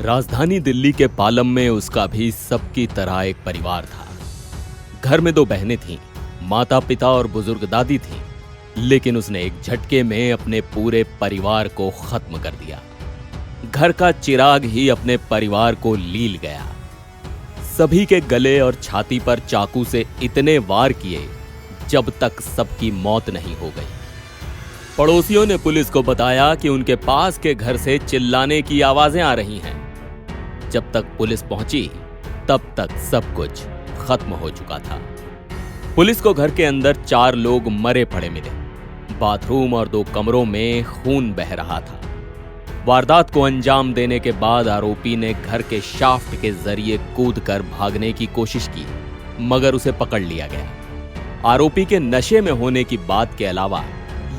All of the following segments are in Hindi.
राजधानी दिल्ली के पालम में उसका भी सबकी तरह एक परिवार था। घर में 2 बहनें थीं, माता पिता और बुजुर्ग दादी थीं, लेकिन उसने एक झटके में अपने पूरे परिवार को खत्म कर दिया। घर का चिराग ही अपने परिवार को लील गया। सभी के गले और छाती पर चाकू से इतने वार किए जब तक सबकी मौत नहीं हो गई। पड़ोसियों ने पुलिस को बताया कि उनके पास के घर से चिल्लाने की आवाजें आ रही हैं। जब तक पुलिस पहुंची तब तक सब कुछ खत्म हो चुका था। पुलिस को घर के अंदर 4 लोग मरे पड़े मिले। बाथरूम और 2 कमरों में खून बह रहा था। वारदात को अंजाम देने के बाद आरोपी ने घर के शाफ्ट के जरिए कूदकर भागने की कोशिश की, मगर उसे पकड़ लिया गया। आरोपी के नशे में होने की बात के अलावा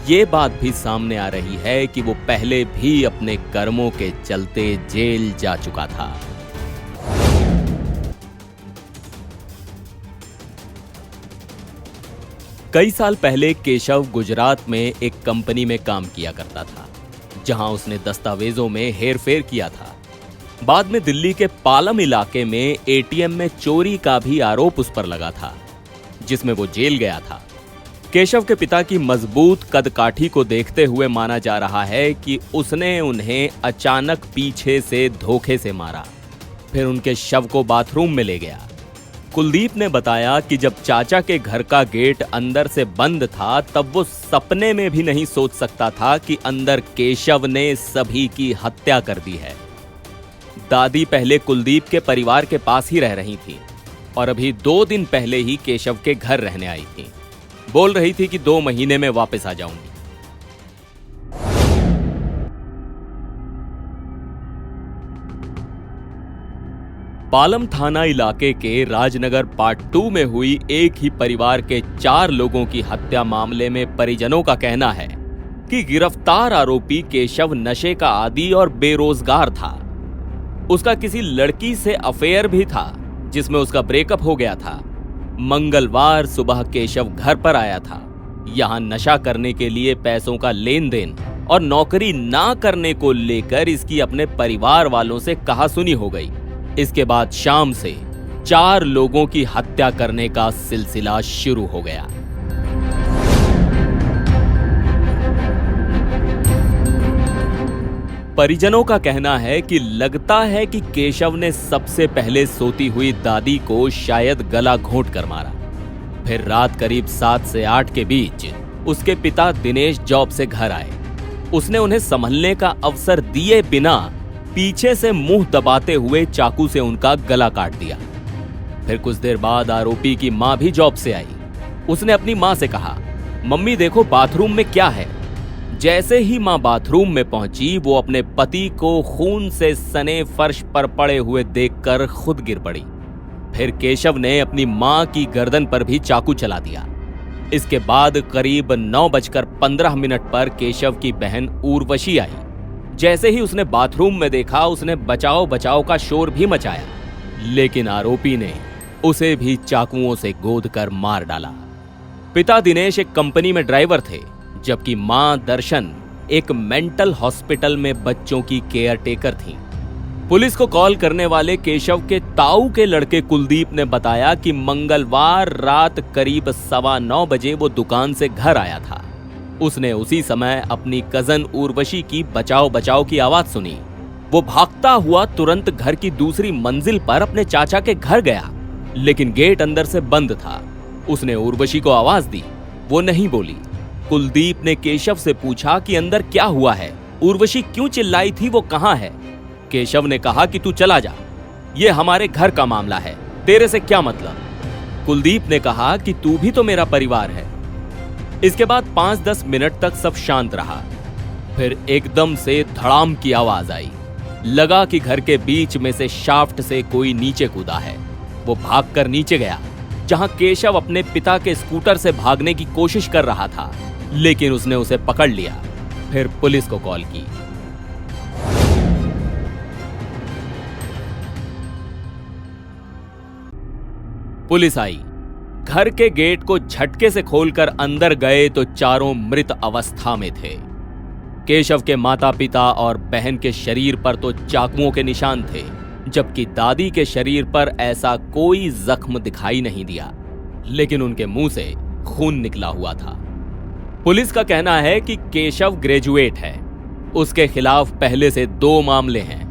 ये बात भी सामने आ रही है कि वो पहले भी अपने कर्मों के चलते जेल जा चुका था। कई साल पहले केशव गुजरात में एक कंपनी में काम किया करता था, जहां उसने दस्तावेजों में हेरफेर किया था। बाद में दिल्ली के पालम इलाके में एटीएम में चोरी का भी आरोप उस पर लगा था, जिसमें वो जेल गया था। केशव के पिता की मजबूत कदकाठी को देखते हुए माना जा रहा है कि उसने उन्हें अचानक पीछे से धोखे से मारा, फिर उनके शव को बाथरूम में ले गया। कुलदीप ने बताया कि जब चाचा के घर का गेट अंदर से बंद था तब वो सपने में भी नहीं सोच सकता था कि अंदर केशव ने सभी की हत्या कर दी है। दादी पहले कुलदीप के परिवार के पास ही रह रही थी और अभी 2 दिन पहले ही केशव के घर रहने आई थी। बोल रही थी कि 2 महीने में वापस आ जाऊंगी। पालम थाना इलाके के राजनगर पार्ट 2 में हुई एक ही परिवार के 4 लोगों की हत्या मामले में परिजनों का कहना है कि गिरफ्तार आरोपी केशव नशे का आदी और बेरोजगार था। उसका किसी लड़की से अफेयर भी था, जिसमें उसका ब्रेकअप हो गया था। मंगलवार सुबह केशव घर पर आया था। यहां नशा करने के लिए पैसों का लेन देन और नौकरी ना करने को लेकर इसकी अपने परिवार वालों से कहासुनी हो गई। इसके बाद शाम से 4 लोगों की हत्या करने का सिलसिला शुरू हो गया। परिजनों का कहना है कि लगता है कि केशव ने सबसे पहले सोती हुई दादी को शायद गला घोंट कर मारा। फिर रात करीब 7 से 8 के बीच उसके पिता दिनेश जॉब से घर आए। उसने उन्हें संभलने का अवसर दिए बिना पीछे से मुंह दबाते हुए चाकू से उनका गला काट दिया। फिर कुछ देर बाद आरोपी की मां भी जॉब से आई। उसने अपनी मां से कहा, मम्मी देखो बाथरूम में क्या है। जैसे ही मां बाथरूम में पहुंची वो अपने पति को खून से सने फर्श पर पड़े हुए देखकर खुद गिर पड़ी। फिर केशव ने अपनी मां की गर्दन पर भी चाकू चला दिया। इसके बाद करीब 9:15 पर केशव की बहन उर्वशी आई। जैसे ही उसने बाथरूम में देखा उसने बचाओ बचाओ का शोर भी मचाया, लेकिन आरोपी ने उसे भी चाकुओं से गोदकर मार डाला। पिता दिनेश एक कंपनी में ड्राइवर थे, जबकि मां दर्शन एक मेंटल हॉस्पिटल में बच्चों की केयर टेकर थीं। पुलिस को कॉल करने वाले केशव के ताऊ के लड़के कुलदीप ने बताया कि मंगलवार रात करीब 9:15 बजे वो दुकान से घर आया था। उसने उसी समय अपनी कजन उर्वशी की बचाओ बचाओ की आवाज सुनी। वो भागता हुआ तुरंत घर की दूसरी मंजिल पर अपने चाचा के घर गया, लेकिन गेट अंदर से बंद था। उसने उर्वशी को आवाज दी, वो नहीं बोली। कुलदीप ने केशव से पूछा कि अंदर क्या हुआ है, उर्वशी क्यों चिल्लाई थी, वो कहां है। केशव ने कहा कि तू चला जा, ये हमारे घर का मामला है, तेरे से क्या मतलब। कुलदीप ने कहा कि तू भी तो मेरा परिवार है। इसके बाद 5-10 मिनट तक सब शांत रहा। फिर एकदम से धड़ाम की आवाज आई। लगा कि घर के बीच में से शाफ्ट से कोई नीचे कूदा है। वो भागकर नीचे गया, जहां केशव अपने पिता के स्कूटर से भागने की कोशिश कर रहा था, लेकिन उसने उसे पकड़ लिया। फिर पुलिस को कॉल की। पुलिस आई। घर के गेट को झटके से खोलकर अंदर गए तो चारों मृत अवस्था में थे। केशव के माता पिता और बहन के शरीर पर तो चाकुओं के निशान थे, जबकि दादी के शरीर पर ऐसा कोई जख्म दिखाई नहीं दिया, लेकिन उनके मुंह से खून निकला हुआ था। पुलिस का कहना है कि केशव ग्रेजुएट है, उसके खिलाफ पहले से 2 मामले हैं,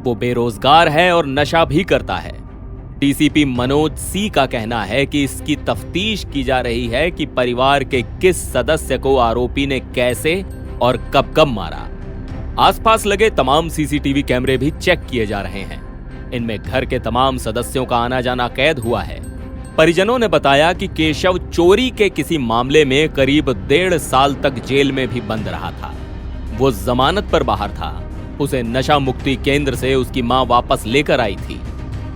वो बेरोजगार है और नशा भी करता है। डीसीपी मनोज सी का कहना है कि इसकी तफ्तीश की जा रही है कि परिवार के किस सदस्य को आरोपी ने कैसे और कब कब मारा। आसपास लगे तमाम सीसीटीवी कैमरे भी चेक किए जा रहे हैं। इनमें घर के तमाम सदस्यों का आना जाना कैद हुआ है। परिजनों ने बताया कि केशव चोरी के किसी मामले में करीब 1.5 साल तक जेल में भी बंद रहा था। वो जमानत पर बाहर था। उसे नशा मुक्ति केंद्र से उसकी मां वापस लेकर आई थी।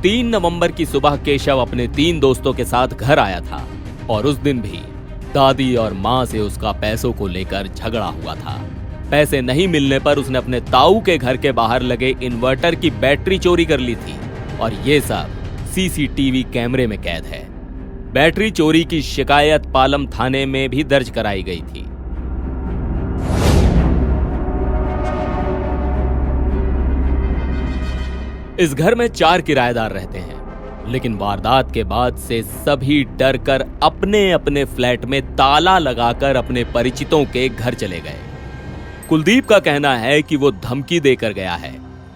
3 नवंबर की सुबह केशव अपने 3 दोस्तों के साथ घर आया था और उस दिन भी दादी और मां से उसका पैसों को लेकर झगड़ा हुआ था। पैसे नहीं मिलने पर उसने अपने ताऊ के घर के बाहर लगे इन्वर्टर की बैटरी चोरी कर ली थी और ये सब सीसीटीवी कैमरे में कैद है। बैटरी चोरी की शिकायत पालम थाने में भी दर्ज कराई गई थी। इस घर में 4 किराएदार रहते हैं, लेकिन वारदात के बाद से सभी डर कर अपने अपने फ्लैट में ताला लगाकर अपने परिचितों के घर चले गए। कुलदीप का कहना है कि वो धमकी देकर गया है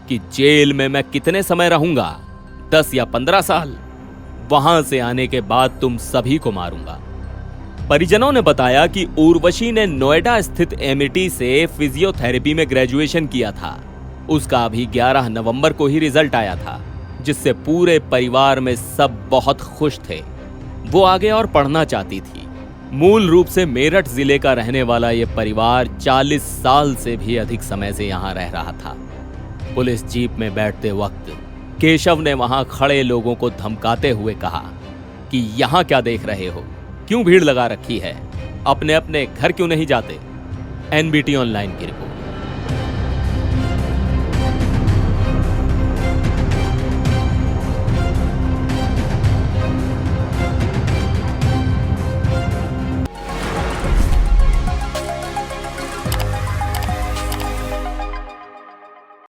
कि जेल में मैं कितने समय रहूंगा, 10 या 15 साल, वहां से आने के बाद तुम सभी को मारूंगा। परिजनों ने बताया कि उर्वशी ने नोएडा स्थित एमिटी से फिजियोथेरेपी में ग्रेजुएशन किया था। उसका अभी 11 नवंबर को ही रिजल्ट आया था, जिससे पूरे परिवार में सब बहुत खुश थे। वो आगे और पढ़ना चाहती थी। मूल रूप से मेरठ जिले का रहने वाला यह परिवार 40 साल से भी अधिक समय से यहां रह रहा था। पुलिस जीप में बैठते वक्त केशव ने वहां खड़े लोगों को धमकाते हुए कहा कि यहां क्या देख रहे हो, क्यों भीड़ लगा रखी है, अपने अपने घर क्यों नहीं जाते। एनबीटी ऑनलाइन की रिपोर्ट।